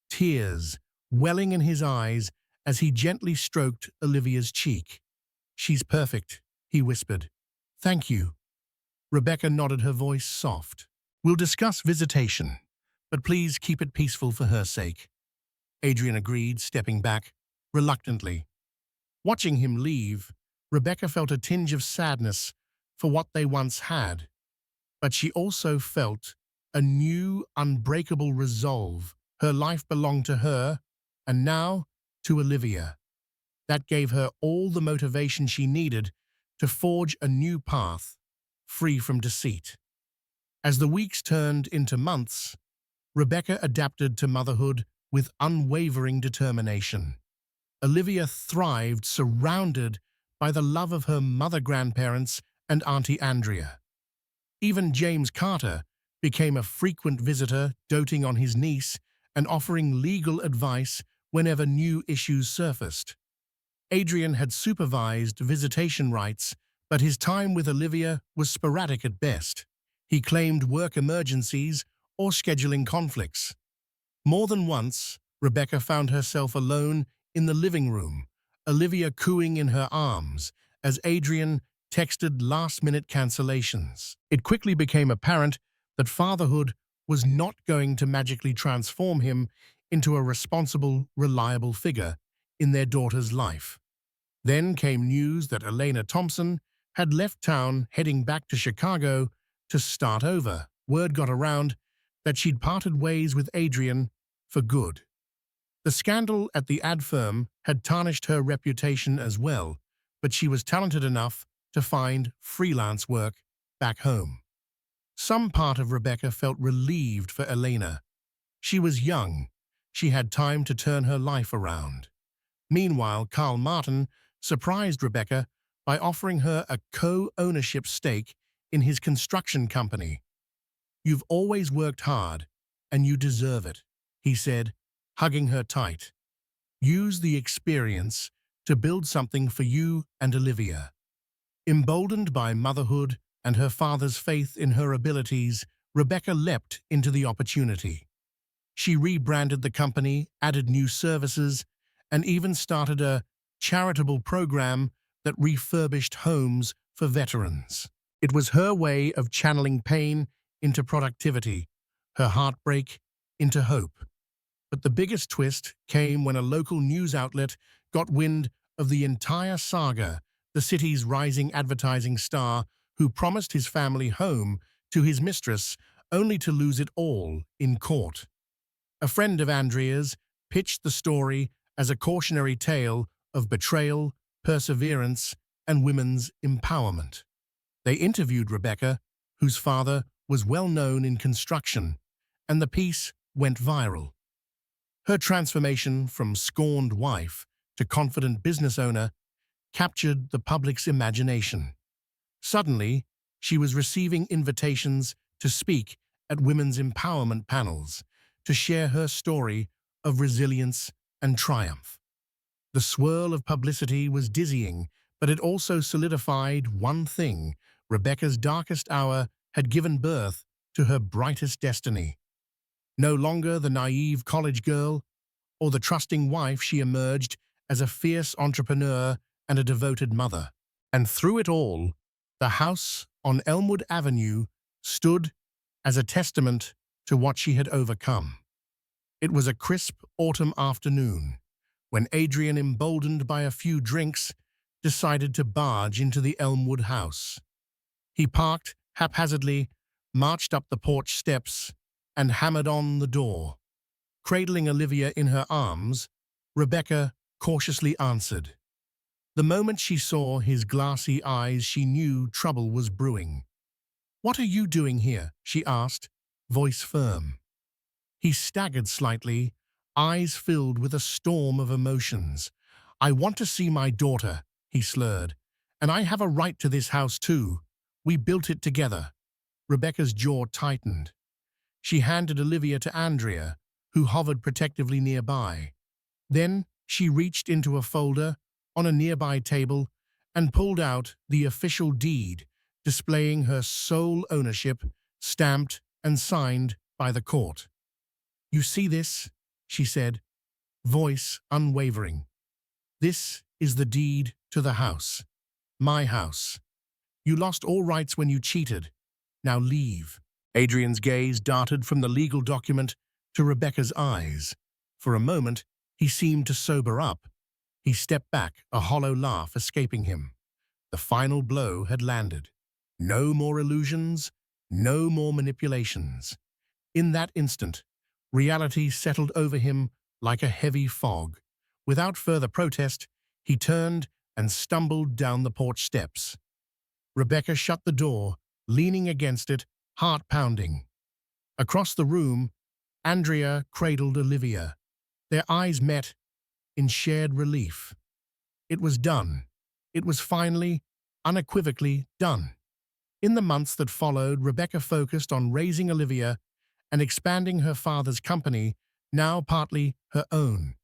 tears welling in his eyes as he gently stroked Olivia's cheek. "She's perfect," he whispered. "Thank you." Rebecca nodded, her voice soft. "We'll discuss visitation, but please keep it peaceful for her sake." Adrian agreed, stepping back, reluctantly. Watching him leave, Rebecca felt a tinge of sadness for what they once had, but she also felt a new, unbreakable resolve. Her life belonged to her, and now to Olivia. That gave her all the motivation she needed to forge a new path, free from deceit. As the weeks turned into months, Rebecca adapted to motherhood with unwavering determination. Olivia thrived, surrounded by the love of her mother-grandparents and Auntie Andrea. Even James Carter became a frequent visitor, doting on his niece and offering legal advice whenever new issues surfaced. Adrian had supervised visitation rights, but his time with Olivia was sporadic at best. He claimed work emergencies or scheduling conflicts. More than once, Rebecca found herself alone in the living room, Olivia cooing in her arms, as Adrian texted last-minute cancellations. It quickly became apparent that fatherhood was not going to magically transform him into a responsible, reliable figure in their daughter's life. Then came news that Elena Thompson had left town, heading back to Chicago to start over. Word got around that she'd parted ways with Adrian for good. The scandal at the ad firm had tarnished her reputation as well, but she was talented enough to find freelance work back home. Some part of Rebecca felt relieved for Elena. She was young. She had time to turn her life around. Meanwhile, Carl Martin surprised Rebecca by offering her a co-ownership stake in his construction company. "You've always worked hard, and you deserve it," he said, hugging her tight. "Use the experience to build something for you and Olivia." Emboldened by motherhood and her father's faith in her abilities, Rebecca leapt into the opportunity. She rebranded the company, added new services, and even started a charitable program that refurbished homes for veterans. It was her way of channeling pain into productivity, her heartbreak into hope. But the biggest twist came when a local news outlet got wind of the entire saga, the city's rising advertising star who promised his family home to his mistress only to lose it all in court. A friend of Andrea's pitched the story as a cautionary tale of betrayal, perseverance, and women's empowerment. They interviewed Rebecca, whose father was well known in construction, and the piece went viral. Her transformation from scorned wife to confident business owner captured the public's imagination. Suddenly, she was receiving invitations to speak at women's empowerment panels, to share her story of resilience and triumph. The swirl of publicity was dizzying, but it also solidified one thing: Rebecca's darkest hour had given birth to her brightest destiny. No longer the naive college girl or the trusting wife, she emerged as a fierce entrepreneur and a devoted mother. And through it all, the house on Elmwood Avenue stood as a testament to what she had overcome. It was a crisp autumn afternoon when Adrian, emboldened by a few drinks, decided to barge into the Elmwood house. He parked haphazardly, marched up the porch steps, and hammered on the door. Cradling Olivia in her arms, Rebecca cautiously answered. The moment she saw his glassy eyes, she knew trouble was brewing. "What are you doing here?" she asked, voice firm. He staggered slightly, eyes filled with a storm of emotions. "I want to see my daughter," he slurred. "And I have a right to this house too. We built it together." Rebecca's jaw tightened. She handed Olivia to Andrea, who hovered protectively nearby. Then she reached into a folder on a nearby table and pulled out the official deed, displaying her sole ownership, stamped and signed by the court. "You see this?" she said, voice unwavering. "This is the deed to the house. My house. You lost all rights when you cheated. Now leave." Adrian's gaze darted from the legal document to Rebecca's eyes. For a moment, he seemed to sober up. He stepped back, a hollow laugh escaping him. The final blow had landed. No more illusions, no more manipulations. In that instant, reality settled over him like a heavy fog. Without further protest, he turned and stumbled down the porch steps. Rebecca shut the door, leaning against it, heart pounding. Across the room, Andrea cradled Olivia. Their eyes met in shared relief. It was done. It was finally, unequivocally done. In the months that followed, Rebecca focused on raising Olivia and expanding her father's company, now partly her own.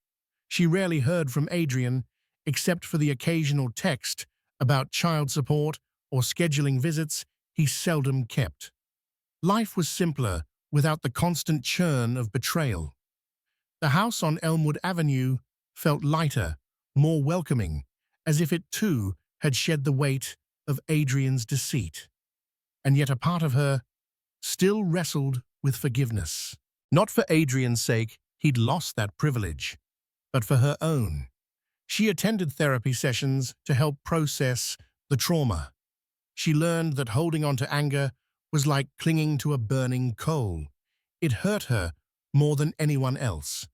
She rarely heard from Adrian, except for the occasional text about child support or scheduling visits he seldom kept. Life was simpler without the constant churn of betrayal. The house on Elmwood Avenue felt lighter, more welcoming, as if it too had shed the weight of Adrian's deceit. And yet a part of her still wrestled with forgiveness. Not for Adrian's sake, he'd lost that privilege, but for her own. She attended therapy sessions to help process the trauma. She learned that holding on to anger was like clinging to a burning coal. It hurt her more than anyone else.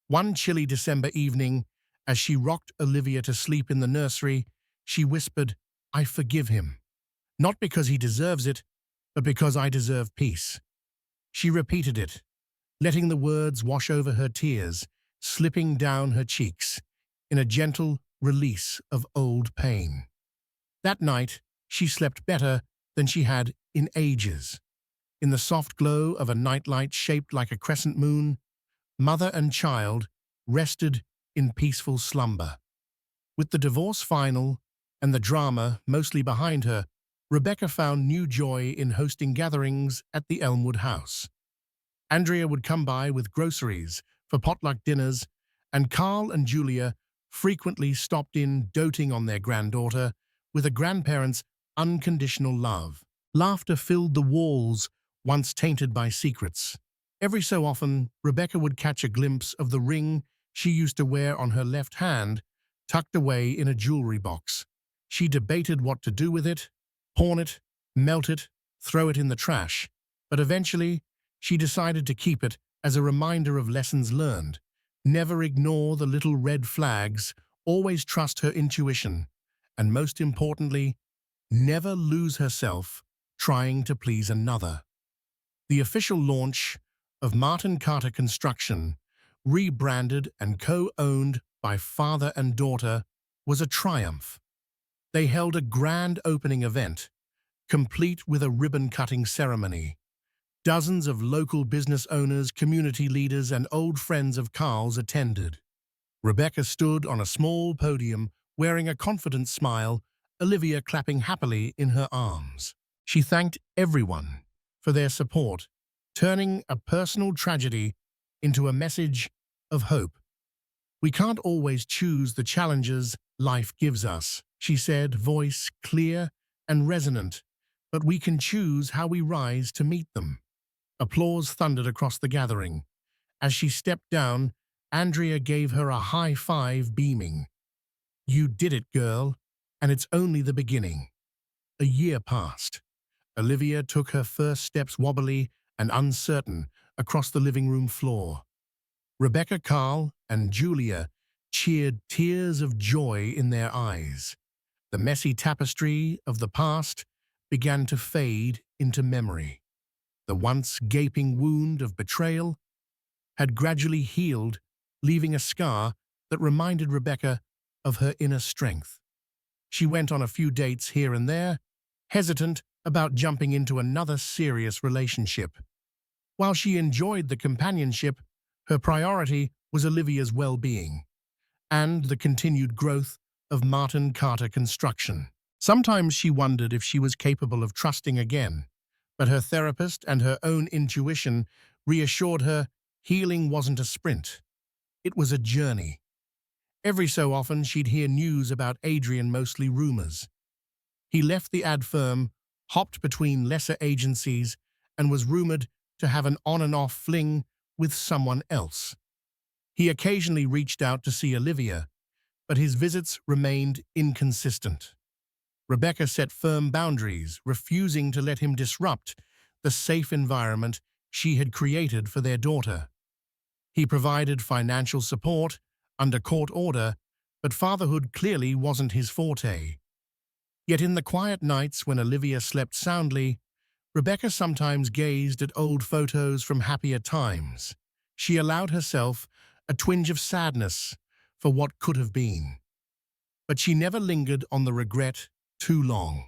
One chilly December evening, as she rocked Olivia to sleep in the nursery, she whispered, "I forgive him. Not because he deserves it, but because I deserve peace." She repeated it, letting the words wash over her tears, slipping down her cheeks, in a gentle release of old pain. That night, she slept better than she had in ages. In the soft glow of a nightlight shaped like a crescent moon, mother and child rested in peaceful slumber. With the divorce final and the drama mostly behind her, Rebecca found new joy in hosting gatherings at the Elmwood house. Andrea would come by with groceries for potluck dinners, and Carl and Julia frequently stopped in doting on their granddaughter with a grandparent's unconditional love. Laughter filled the walls once tainted by secrets. Every so often, Rebecca would catch a glimpse of the ring she used to wear on her left hand, tucked away in a jewelry box. She debated what to do with it, pawn it, melt it, throw it in the trash, but eventually she decided to keep it as a reminder of lessons learned. Never ignore the little red flags, always trust her intuition, and most importantly, never lose herself trying to please another. The official launch of Martin Carter Construction, rebranded and co-owned by father and daughter, was a triumph. They held a grand opening event, complete with a ribbon-cutting ceremony. Dozens of local business owners, community leaders, and old friends of Carl's attended. Rebecca stood on a small podium, wearing a confident smile, Olivia clapping happily in her arms. She thanked everyone for their support, turning a personal tragedy into a message of hope. "We can't always choose the challenges life gives us," she said, voice clear and resonant, "but we can choose how we rise to meet them." Applause thundered across the gathering. As she stepped down, Andrea gave her a high five, beaming. "You did it, girl, and it's only the beginning." A year passed. Olivia took her first steps wobbly and uncertain across the living room floor. Rebecca, Carl, and Julia cheered, tears of joy in their eyes. The messy tapestry of the past began to fade into memory. The once gaping wound of betrayal had gradually healed leaving a scar that reminded Rebecca of her inner strength. She went on a few dates here and there, hesitant about jumping into another serious relationship. While she enjoyed the companionship, her priority was Olivia's well-being and the continued growth of Martin Carter Construction. Sometimes she wondered if she was capable of trusting again, but her therapist and her own intuition reassured her healing wasn't a sprint. It was a journey. Every so often she'd hear news about Adrian, mostly rumors. He left the ad firm, hopped between lesser agencies, and was rumored to have an on-and-off fling with someone else. He occasionally reached out to see Olivia, but his visits remained inconsistent. Rebecca set firm boundaries, refusing to let him disrupt the safe environment she had created for their daughter. He provided financial support under court order, but fatherhood clearly wasn't his forte. Yet in the quiet nights when Olivia slept soundly, Rebecca sometimes gazed at old photos from happier times. She allowed herself a twinge of sadness for what could have been. But she never lingered on the regret too long.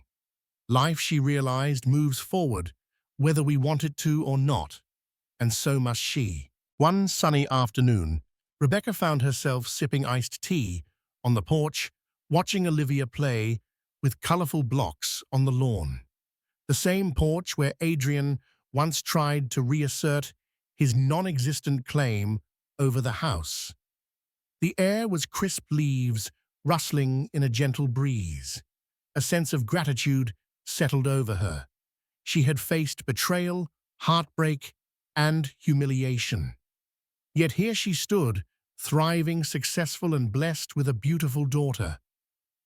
Life, she realized, moves forward, whether we want it to or not, and so must she. One sunny afternoon, Rebecca found herself sipping iced tea on the porch, watching Olivia play with colorful blocks on the lawn. The same porch where Adrian once tried to reassert his non-existent claim over the house. The air was crisp leaves rustling in a gentle breeze. A sense of gratitude settled over her. She had faced betrayal, heartbreak, and humiliation. Yet here she stood, thriving, successful, and blessed with a beautiful daughter.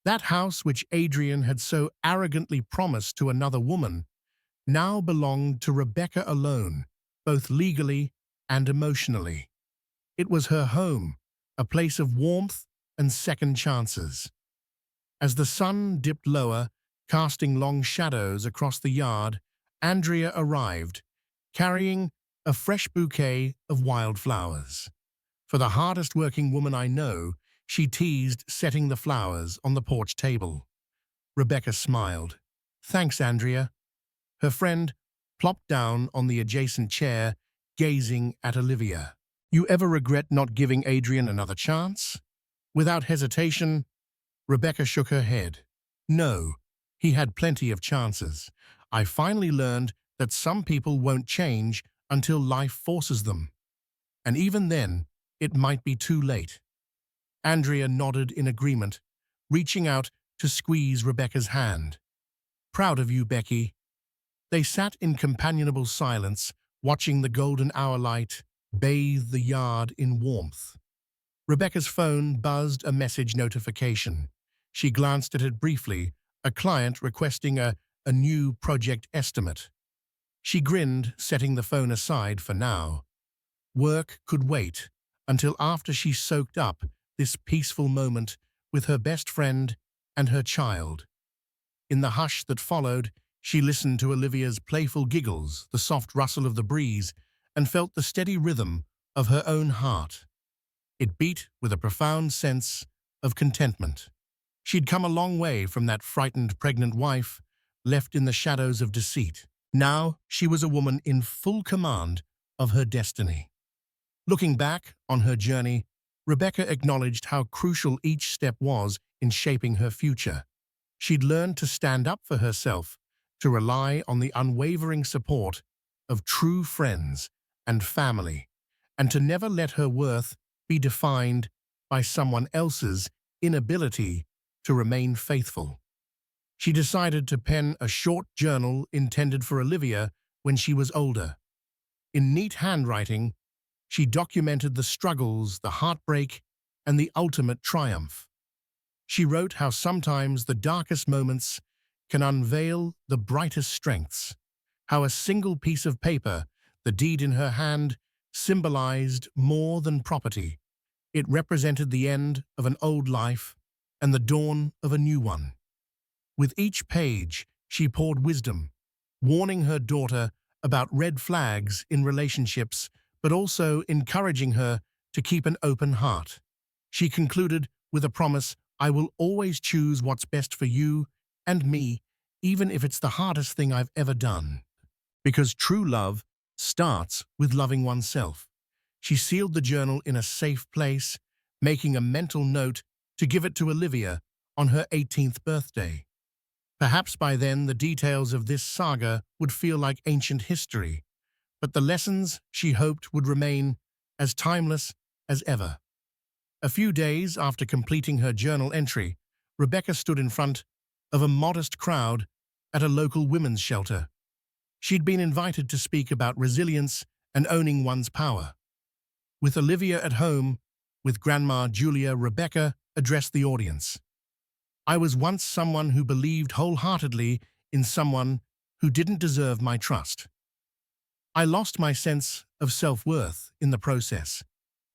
That house which Adrian had so arrogantly promised to another woman now belonged to Rebecca alone, both legally and emotionally. It was her home, a place of warmth and second chances. As the sun dipped lower, casting long shadows across the yard, Andrea arrived, carrying a fresh bouquet of wildflowers. "For the hardest working woman I know," she teased, setting the flowers on the porch table. Rebecca smiled. "Thanks, Andrea." Her friend plopped down on the adjacent chair, gazing at Olivia. "You ever regret not giving Adrian another chance?" Without hesitation, Rebecca shook her head. "No, he had plenty of chances. I finally learned that some people won't change until life forces them. And even then, it might be too late." Andrea nodded in agreement, reaching out to squeeze Rebecca's hand. "Proud of you, Becky." They sat in companionable silence, watching the golden hour light bathe the yard in warmth. Rebecca's phone buzzed a message notification. She glanced at it briefly, a client requesting a new project estimate. She grinned, setting the phone aside for now. Work could wait until after she soaked up this peaceful moment with her best friend and her child. In the hush that followed, she listened to Olivia's playful giggles, the soft rustle of the breeze, and felt the steady rhythm of her own heart. It beat with a profound sense of contentment. She'd come a long way from that frightened pregnant wife left in the shadows of deceit. Now she was a woman in full command of her destiny. Looking back on her journey, Rebecca acknowledged how crucial each step was in shaping her future. She'd learned to stand up for herself, to rely on the unwavering support of true friends and family, and to never let her worth be defined by someone else's inability to remain faithful. She decided to pen a short journal intended for Olivia when she was older. In neat handwriting, she documented the struggles, the heartbreak, and the ultimate triumph. She wrote how sometimes the darkest moments can unveil the brightest strengths, how a single piece of paper, the deed in her hand, symbolized more than property. It represented the end of an old life and the dawn of a new one. With each page, she poured wisdom, warning her daughter about red flags in relationships, but also encouraging her to keep an open heart. She concluded with a promise, "I will always choose what's best for you and me, even if it's the hardest thing I've ever done." Because true love starts with loving oneself. She sealed the journal in a safe place, making a mental note to give it to Olivia on her 18th birthday. Perhaps by then the details of this saga would feel like ancient history, but the lessons she hoped would remain as timeless as ever. A few days after completing her journal entry, Rebecca stood in front of a modest crowd at a local women's shelter. She'd been invited to speak about resilience and owning one's power. With Olivia at home, with Grandma Julia, Rebecca addressed the audience. "I was once someone who believed wholeheartedly in someone who didn't deserve my trust. I lost my sense of self-worth in the process,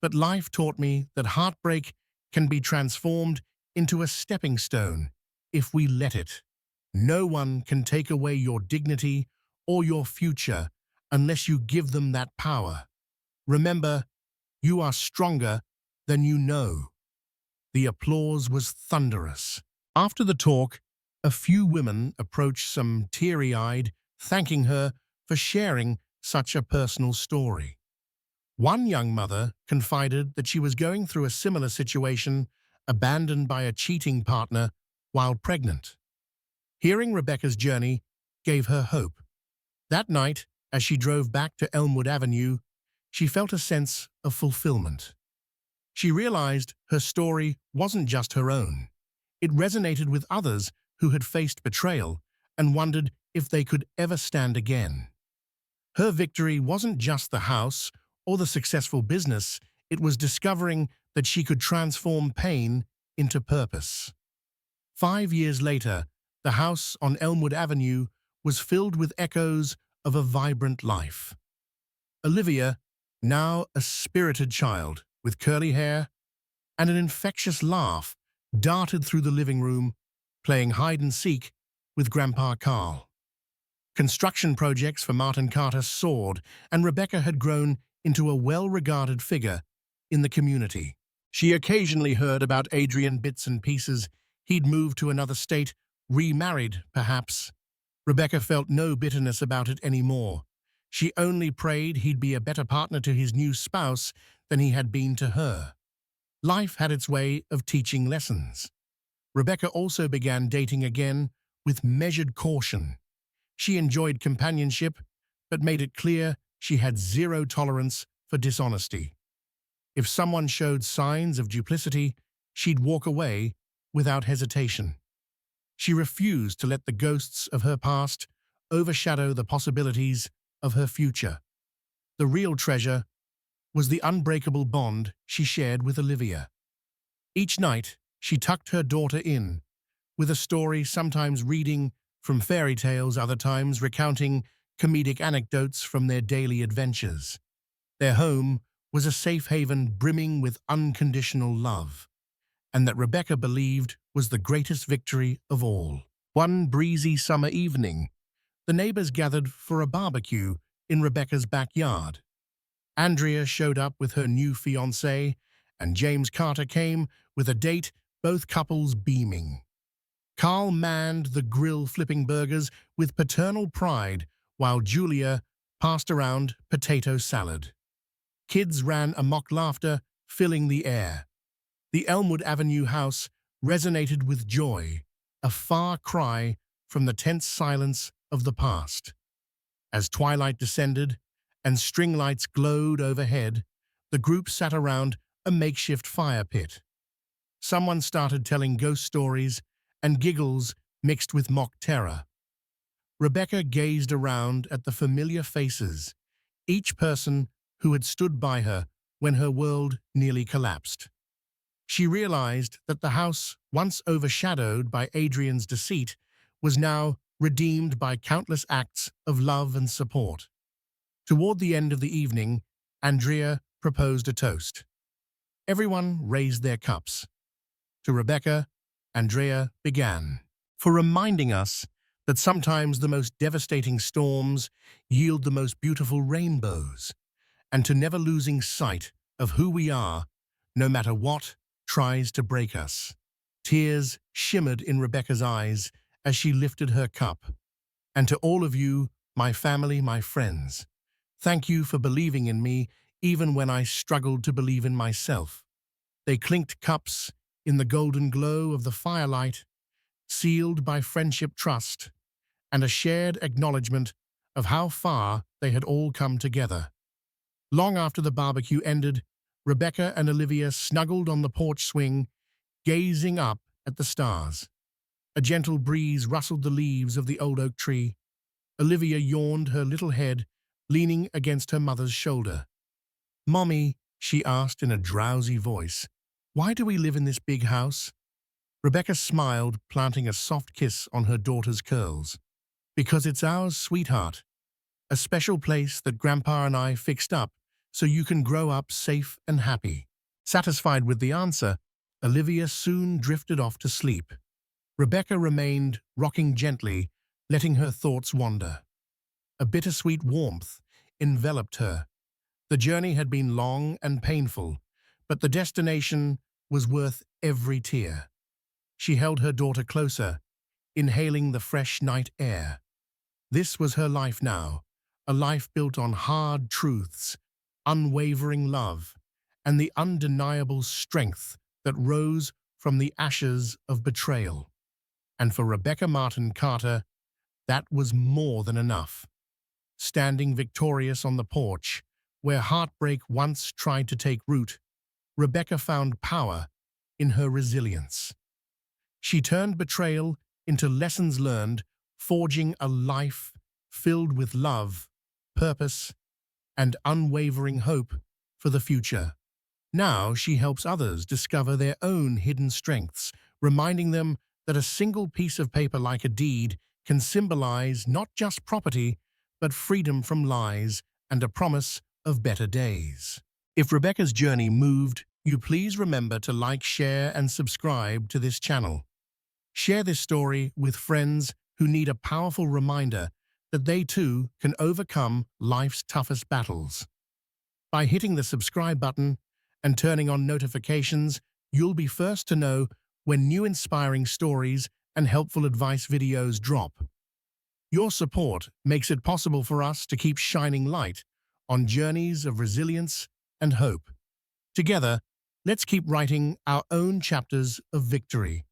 but life taught me that heartbreak can be transformed into a stepping stone if we let it. No one can take away your dignity or your future unless you give them that power. Remember, you are stronger than you know." The applause was thunderous. After the talk, a few women approached, some teary-eyed, thanking her for sharing such a personal story. One young mother confided that she was going through a similar situation, abandoned by a cheating partner while pregnant. Hearing Rebecca's journey gave her hope. That night, as she drove back to Elmwood Avenue, she felt a sense of fulfillment. She realized her story wasn't just her own. It resonated with others who had faced betrayal and wondered if they could ever stand again. Her victory wasn't just the house or the successful business, it was discovering that she could transform pain into purpose. 5 years later, the house on Elmwood Avenue was filled with echoes of a vibrant life. Olivia, now a spirited child with curly hair and an infectious laugh, darted through the living room, playing hide-and-seek with Grandpa Carl. Construction projects for Martin Carter soared, and Rebecca had grown into a well-regarded figure in the community. She occasionally heard about Adrian bits and pieces. He'd moved to another state, remarried, perhaps. Rebecca felt no bitterness about it anymore. She only prayed he'd be a better partner to his new spouse than he had been to her. Life had its way of teaching lessons. Rebecca also began dating again with measured caution. She enjoyed companionship, but made it clear she had zero tolerance for dishonesty. If someone showed signs of duplicity, she'd walk away without hesitation. She refused to let the ghosts of her past overshadow the possibilities of her future. The real treasure was the unbreakable bond she shared with Olivia. Each night, she tucked her daughter in with a story, sometimes reading from fairy tales, other times recounting comedic anecdotes from their daily adventures. Their home was a safe haven brimming with unconditional love, and that Rebecca believed was the greatest victory of all. One breezy summer evening, the neighbors gathered for a barbecue in Rebecca's backyard. Andrea showed up with her new fiancé, and James Carter came with a date, both couples beaming. Carl manned the grill flipping burgers with paternal pride, while Julia passed around potato salad. Kids ran amok, laughter filling the air. The Elmwood Avenue house resonated with joy, a far cry from the tense silence of the past. As twilight descended and string lights glowed overhead, the group sat around a makeshift fire pit. Someone started telling ghost stories, and giggles mixed with mock terror. Rebecca gazed around at the familiar faces, each person who had stood by her when her world nearly collapsed. She realized that the house, once overshadowed by Adrian's deceit, was now redeemed by countless acts of love and support. Toward the end of the evening, Andrea proposed a toast. Everyone raised their cups. To Rebecca, Andrea began, "For reminding us that sometimes the most devastating storms yield the most beautiful rainbows, and to never losing sight of who we are, no matter what tries to break us. Tears shimmered in Rebecca's eyes as she lifted her cup. And to all of you, my family, my friends, thank you for believing in me even when I struggled to believe in myself. They clinked cups in the golden glow of the firelight, sealed by friendship, trust, and a shared acknowledgement of how far they had all come together. Long after the barbecue ended, Rebecca and Olivia snuggled on the porch swing, gazing up at the stars. A gentle breeze rustled the leaves of the old oak tree. Olivia yawned, her little head leaning against her mother's shoulder. "Mommy," she asked in a drowsy voice, "why do we live in this big house?" Rebecca smiled, planting a soft kiss on her daughter's curls. "Because it's ours, sweetheart. A special place that Grandpa and I fixed up so you can grow up safe and happy." Satisfied with the answer, Olivia soon drifted off to sleep. Rebecca remained, rocking gently, letting her thoughts wander. A bittersweet warmth enveloped her. The journey had been long and painful, but the destination was worth every tear. She held her daughter closer, inhaling the fresh night air. This was her life now, a life built on hard truths, unwavering love, and the undeniable strength that rose from the ashes of betrayal. And for Rebecca Martin Carter, that was more than enough. Standing victorious on the porch, where heartbreak once tried to take root, Rebecca found power in her resilience. She turned betrayal into lessons learned, forging a life filled with love, purpose, and unwavering hope for the future. Now she helps others discover their own hidden strengths, reminding them that a single piece of paper like a deed can symbolize not just property, but freedom from lies and a promise of better days. If Rebecca's journey moved you, please remember to like, share, and subscribe to this channel. Share this story with friends who need a powerful reminder that they too can overcome life's toughest battles. By hitting the subscribe button and turning on notifications, you'll be first to know when new inspiring stories and helpful advice videos drop. Your support makes it possible for us to keep shining light on journeys of resilience and hope. Together, let's keep writing our own chapters of victory.